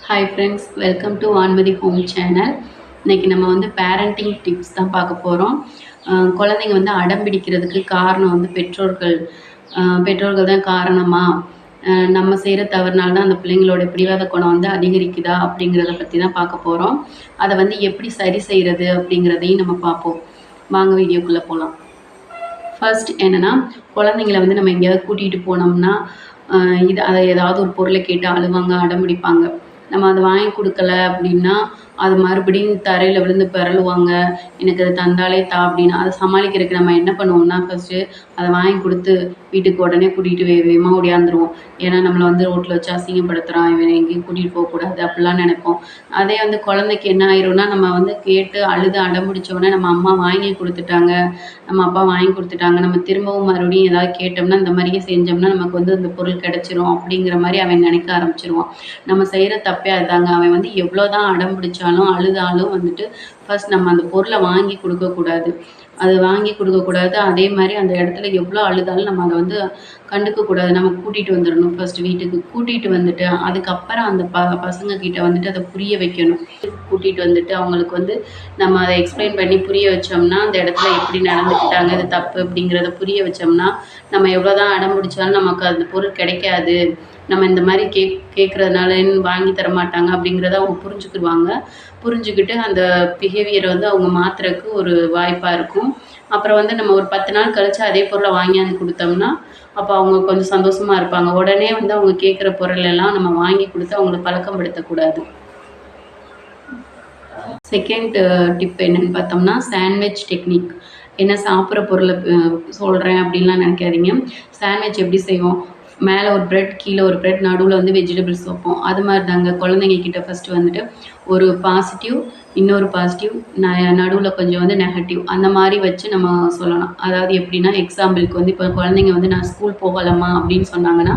Hi friends, welcome to Vanmathi home channel. இன்றைக்கி நம்ம வந்து பேரண்டிங் டிப்ஸ் தான் பார்க்க போகிறோம். குழந்தைங்க வந்து அடம் பிடிக்கிறதுக்கு காரணம் வந்து பெற்றோர்கள் தான் காரணமா? நம்ம செய்கிற தவறுனால தான் அந்த பிள்ளைங்களோட பிடிவாத குணம் வந்து அதிகரிக்குதா அப்படிங்கிறத பற்றி தான் பார்க்க போகிறோம். அதை வந்து எப்படி சரி செய்கிறது அப்படிங்கிறதையும் நம்ம பார்ப்போம். வாங்க வீடியோக்குள்ளே போகலாம். ஃபர்ஸ்ட் என்னென்னா, குழந்தைங்கள வந்து நம்ம எங்கேயாவது கூட்டிகிட்டு போனோம்னா அதை ஏதாவது ஒரு பொருளை கேட்டு அழுவாங்க, அடம் பிடிப்பாங்க. நம்ம அதை வாங்கி கொடுக்கல அப்படின்னா அது மறுபடியும் தரையில் விழுந்து பிறழுவாங்க. எனக்கு அது தந்தாலே தா அப்படின்னு அதை சமாளிக்கிறதுக்கு நம்ம என்ன பண்ணுவோம்னா, ஃபஸ்ட்டு அதை வாங்கி கொடுத்து வீட்டுக்கு உடனே கூட்டிகிட்டு வேகமாக ஓடியாந்துருவோம். ஏன்னா நம்மளை வந்து ரோட்டில் வச்சு அசிங்கப்படுத்துகிறான், இவனை எங்கேயும் கூட்டிகிட்டு போகக்கூடாது அப்படிலாம் நினைப்போம். அதே வந்து குழந்தைக்கு என்ன ஆயிரும்னா, நம்ம வந்து கேட்டு அழுது அடம் பிடிச்சோடனே நம்ம அம்மா வாங்கி கொடுத்துட்டாங்க, நம்ம அப்பா வாங்கி கொடுத்துட்டாங்க, நம்ம திரும்பவும் மறுபடியும் ஏதாவது கேட்டோம்னா இந்த மாதிரியே செஞ்சோம்னா நமக்கு வந்து அந்த பொருள் கிடச்சிரும் அப்படிங்கிற மாதிரி அவன் நினைக்க ஆரம்பிச்சிருவான். நம்ம செய்கிற தப்பே அதுதாங்க. அவன் வந்து எவ்வளோ தான் அடம் பிடிச்சாலும் அழுதாலும் வந்துட்டு ஃபர்ஸ்ட் நம்ம அந்த பொருளை வாங்கி கொடுக்கக்கூடாது. அது வாங்கி கொடுக்கக்கூடாது. அதே மாதிரி அந்த இடத்துல எவ்வளோ அழுதாலும் நம்ம அதை வந்து கண்டுக்கக்கூடாது. நம்ம கூட்டிகிட்டு வந்துடணும். ஃபர்ஸ்ட்டு வீட்டுக்கு கூட்டிகிட்டு வந்துட்டு அதுக்கப்புறம் அந்த பசங்க கிட்ட வந்துட்டு அதை புரிய வைக்கணும். கூட்டிகிட்டு வந்துட்டு அவங்களுக்கு வந்து நம்ம அதை எக்ஸ்பிளைன் பண்ணி புரிய வச்சோம்னா, அந்த இடத்துல எப்படி நடந்துக்கிட்டாங்க, இது தப்பு அப்படிங்கிறத புரிய வச்சோம்னா, நம்ம எவ்வளோ தான் அடம் பிடிச்சாலும் நமக்கு அந்த பொருள் கிடைக்காது. நம்ம இந்த மாதிரி கேட்குறதுனால வாங்கி தர மாட்டாங்க அப்படிங்கிறத அவங்க புரிஞ்சுக்கிடுவாங்க. புரிஞ்சுக்கிட்டு அந்த பிஹேவியரை வந்து அவங்க மாற்றுறதுக்கு ஒரு வாய்ப்பாக இருக்கும். அப்புறம் வந்து நம்ம ஒரு 10 நாள் கழிச்சு அதே பொருளை வாங்கியாந்து கொடுத்தோம்னா, அப்போ அவங்க கொஞ்சம் சந்தோஷமாக இருப்பாங்க. உடனே வந்து அவங்க கேட்குற பொருள் எல்லாம் நம்ம வாங்கி கொடுத்து அவங்கள பழக்கப்படுத்தக்கூடாது. செகண்ட் டிப் என்னன்னு பார்த்தோம்னா, சாண்ட்விச் டெக்னிக். என்ன சாப்பிட்ற பொருளை சொல்கிறேன் அப்படின்லாம் நினைக்காதீங்க. சாண்ட்விச் எப்படி செய்வோம்? மேலே ஒரு பிரெட், கீழே ஒரு பிரெட், நடுவில் வந்து வெஜிடபிள்ஸ் வைப்போம். அது மாதிரி தாங்க குழந்தைங்க கிட்ட ஃபஸ்ட்டு வந்துட்டு ஒரு பாசிட்டிவ், இன்னொரு பாசிட்டிவ், நடுவில் கொஞ்சம் வந்து நெகட்டிவ் அந்த மாதிரி வச்சு நம்ம சொல்லலாம். அதாவது எப்படின்னா, எக்ஸாம்பிளுக்கு வந்து இப்போ குழந்தைங்க வந்து நான் ஸ்கூல் போகலாமா அப்படின்னு சொன்னாங்கன்னா,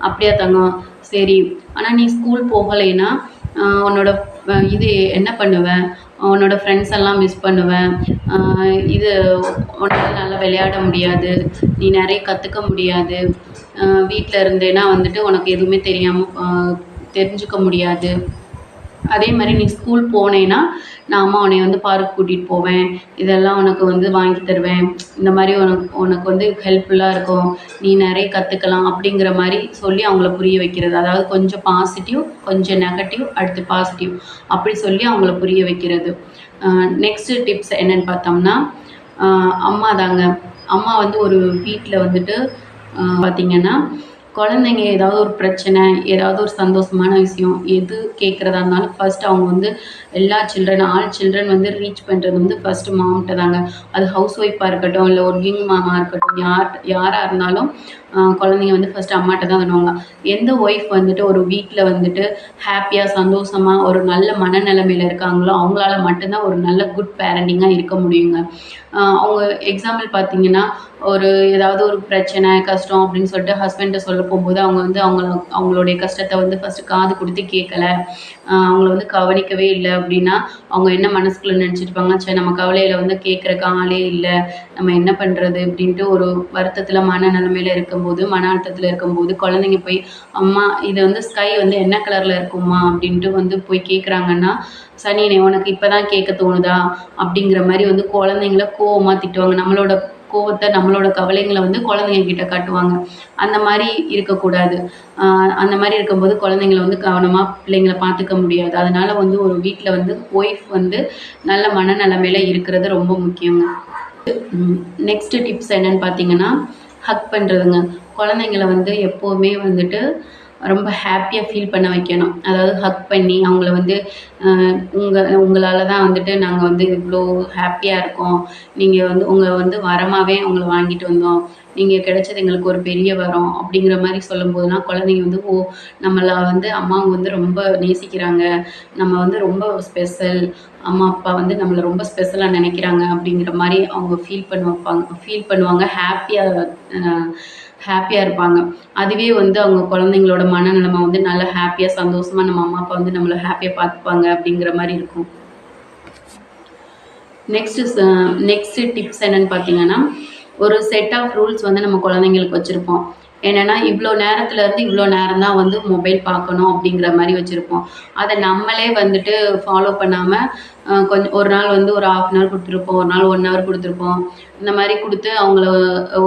அப்படியா தங்கம், சரி, ஆனால் நீ ஸ்கூல் போகலைன்னா உன்னோட இது என்ன பண்ணுவேன்? உன்னோட ஃப்ரெண்ட்ஸ் எல்லாம் மிஸ் பண்ணுவேன். இது உன்னால் நல்லா விளையாட முடியாது, நீ நிறைய கற்றுக்க முடியாது, வீட்டில் இருந்தேன்னா வந்துட்டு உனக்கு எதுவுமே தெரிஞ்சுக்க முடியாது. அதே மாதிரி நீ ஸ்கூல் போனேன்னா நான் அம்மா உன்னை வந்து பார்க் கூட்டிகிட்டு போவேன், இதெல்லாம் உனக்கு வந்து வாங்கி தருவேன், இந்த மாதிரி உனக்கு வந்து ஹெல்ப்ஃபுல்லாக இருக்கும், நீ நிறைய கற்றுக்கலாம் அப்படிங்கிற மாதிரி சொல்லி அவங்கள புரிய வைக்கிறது. அதாவது கொஞ்சம் பாசிட்டிவ், கொஞ்சம் நெகட்டிவ், அடுத்து பாசிட்டிவ் அப்படி சொல்லி அவங்கள புரிய வைக்கிறது. நெக்ஸ்ட்டு டிப்ஸ் என்னென்னு பார்த்தோம்னா, அம்மா தாங்க. அம்மா வந்து ஒரு வீட்டில் வந்துட்டு பார்த்திங்கன்னா, குழந்தைங்க ஏதாவது ஒரு பிரச்சனை, ஏதாவது ஒரு சந்தோஷமான விஷயம் எது கேட்குறதா இருந்தாலும் ஃபர்ஸ்ட் அவங்க வந்து எல்லா ஆல் சில்ட்ரன் வந்து ரீச் பண்ணுறது வந்து ஃபஸ்ட்டு மாம்கிட்ட தாங்க. அது ஹவுஸ் ஒய்ஃபாக இருக்கட்டும், இல்லை ஒர்க்கிங் மாமா இருக்கட்டும், யாராக இருந்தாலும் குழந்தைங்க வந்து ஃபஸ்ட்டு அம்மாட்ட தான் பண்ணுவாங்க. எந்த ஒய்ஃப் வந்துட்டு ஒரு வீட்டில் வந்துட்டு ஹாப்பியாக, சந்தோஷமாக, ஒரு நல்ல மனநிலைமையில் இருக்காங்களோ அவங்களால மட்டும்தான் ஒரு நல்ல குட் பேரண்டிங்காக இருக்க முடியுங்க. அவங்க எக்ஸாம்பிள் பார்த்தீங்கன்னா, ஏதாவது ஒரு பிரச்சனை, கஷ்டம் அப்படின்னு சொல்லிட்டு ஹஸ்பண்ட்ட சொல்ல போகும்போது அவங்க வந்து அவங்களுடைய கஷ்டத்தை வந்து ஃபஸ்ட்டு காது கொடுத்து கேட்கல, அவங்கள வந்து கவனிக்கவே இல்லை அப்படின்னா, அவங்க என்ன மனசுக்குள்ளே நினச்சிருப்பாங்கன்னா, சரி நம்ம கவலையில் வந்து கேட்குறக்கு ஆளே இல்லை, நம்ம என்ன பண்ணுறது அப்படின்ட்டு ஒரு வருத்தத்தில் மனநிலைமையில் இருக்கும்போது, மன அழுத்தத்தில் இருக்கும்போது குழந்தைங்க போய், அம்மா இது வந்து ஸ்கை வந்து என்ன கலரில் இருக்குமா அப்படின்ட்டு வந்து போய் கேட்குறாங்கன்னா, சனியனே உனக்கு இப்போ தான் கேட்க தோணுதா அப்படிங்கிற மாதிரி வந்து குழந்தைங்கள கோவமாக திட்டுவாங்க. நம்மளோட கோவத்தை, நம்மளோட கவலைங்களை வந்து குழந்தைங்க கிட்ட காட்டுவாங்க. அந்த மாதிரி இருக்கக்கூடாது. அந்த மாதிரி இருக்கும்போது குழந்தைங்கள வந்து கவனமாக பிள்ளைங்கள பார்த்துக்க முடியாது. அதனால வந்து ஒரு வீட்டில் வந்து ஒய்ஃப் வந்து நல்ல மனநிலைமையில இருக்கிறது ரொம்ப முக்கியங்க. நெக்ஸ்ட்டு டிப்ஸ் என்னன்னு பார்த்தீங்கன்னா, ஹக் பண்ணுறதுங்க. குழந்தைங்கள வந்து எப்போவுமே வந்துட்டு ரொம்ப ஹாப்பியாக ஃபீல் பண்ண வைக்கணும். அதாவது ஹக் பண்ணி அவங்கள வந்து உங்களால தான் வந்துட்டு நாங்கள் வந்து இவ்வளோ ஹாப்பியாக இருக்கோம், நீங்கள் வந்து உங்கள் வந்து வரமாகவே உங்களை வாங்கிட்டு வந்தோம், நீங்கள் கிடைச்சது எங்களுக்கு ஒரு பெரிய வரம் அப்படிங்கிற மாதிரி சொல்லும்போதுலாம் குழந்தைங்க வந்து நம்மளை வந்து அம்மாவை வந்து ரொம்ப நேசிக்கிறாங்க, நம்ம வந்து ரொம்ப ஸ்பெஷல், அம்மா அப்பா வந்து நம்மளை ரொம்ப ஸ்பெஷலாக நினைக்கிறாங்க அப்படிங்கிற மாதிரி அவங்க ஃபீல் பண்ணுவாங்க, ஹாப்பியாக இருப்பாங்க. அதுவே வந்து அவங்க குழந்தைங்களோட மனநிலைமை வந்து நல்லா ஹாப்பியாக, சந்தோஷமாக நம்ம அம்மா அப்பா வந்து நம்மளை ஹாப்பியாக பார்த்துப்பாங்க அப்படிங்கிற மாதிரி இருக்கும். நெக்ஸ்ட்டு டிப்ஸ் என்னென்னு பார்த்தீங்கன்னா, ஒரு செட் ஆஃப் ரூல்ஸ் வந்து நம்ம குழந்தைங்களுக்கு வச்சுருப்போம். என்னென்னா இவ்வளோ நேரத்துலேருந்து இவ்வளோ நேரம் தான் வந்து மொபைல் பார்க்கணும் அப்படிங்கிற மாதிரி வச்சுருப்போம். அதை நம்மளே வந்துட்டு ஃபாலோ பண்ணாமல் கொஞ்சம் ஒரு நாள் வந்து ஒரு 1/2 அன் ஹவர் கொடுத்துருப்போம், ஒரு நாள் 1 ஹவர் கொடுத்துருப்போம். இந்த மாதிரி கொடுத்து அவங்கள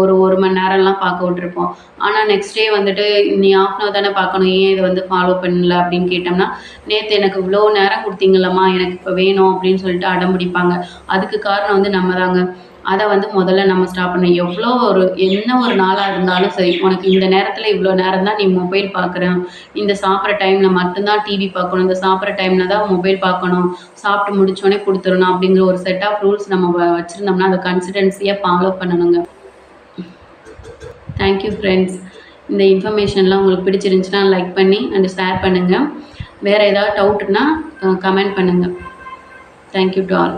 ஒரு 1 மணி நேரம்லாம் பார்க்க விட்டுருப்போம். ஆனால் நெக்ஸ்ட் டே வந்துட்டு நீ 1/2 அன் ஹவர் தானே பார்க்கணும், ஏன் இதை வந்து ஃபாலோ பண்ணல அப்படின்னு கேட்டோம்னா, நேற்று எனக்கு இவ்வளோ நேரம் கொடுத்தீங்களம்மா, எனக்கு இப்போ வேணும் அப்படின்னு சொல்லிட்டு அடம் பிடிப்பாங்க. அதுக்கு காரணம் வந்து நம்ம தாங்க. அதை வந்து முதல்ல நம்ம ஸ்டாப் பண்ணணும். எவ்வளோ என்ன ஒரு நாளாக இருந்தாலும் சரி, உனக்கு இந்த நேரத்தில் இவ்வளோ நேரம் தான் நீ மொபைல் பார்க்குறேன், இந்த சாப்பிட்ற டைமில் மட்டும்தான் டிவி பார்க்கணும், இந்த சாப்பிட்ற டைமில் தான் மொபைல் பார்க்கணும், சாப்பிட்டு முடிச்சோடனே கொடுத்துடணும் அப்படிங்கிற ஒரு செட் ஆஃப் ரூல்ஸ் நம்ம வச்சுருந்தோம்னா அதை கன்சிஸ்டன்சியாக ஃபாலோ பண்ணணுங்க. Thank you friends. இந்த இன்ஃபர்மேஷன்லாம் உங்களுக்கு பிடிச்சிருந்துச்சுன்னா லைக் பண்ணி அண்ட் ஷேர் பண்ணுங்கள். வேறு ஏதாவது டவுட்னா கமெண்ட் பண்ணுங்கள். Thank you to all.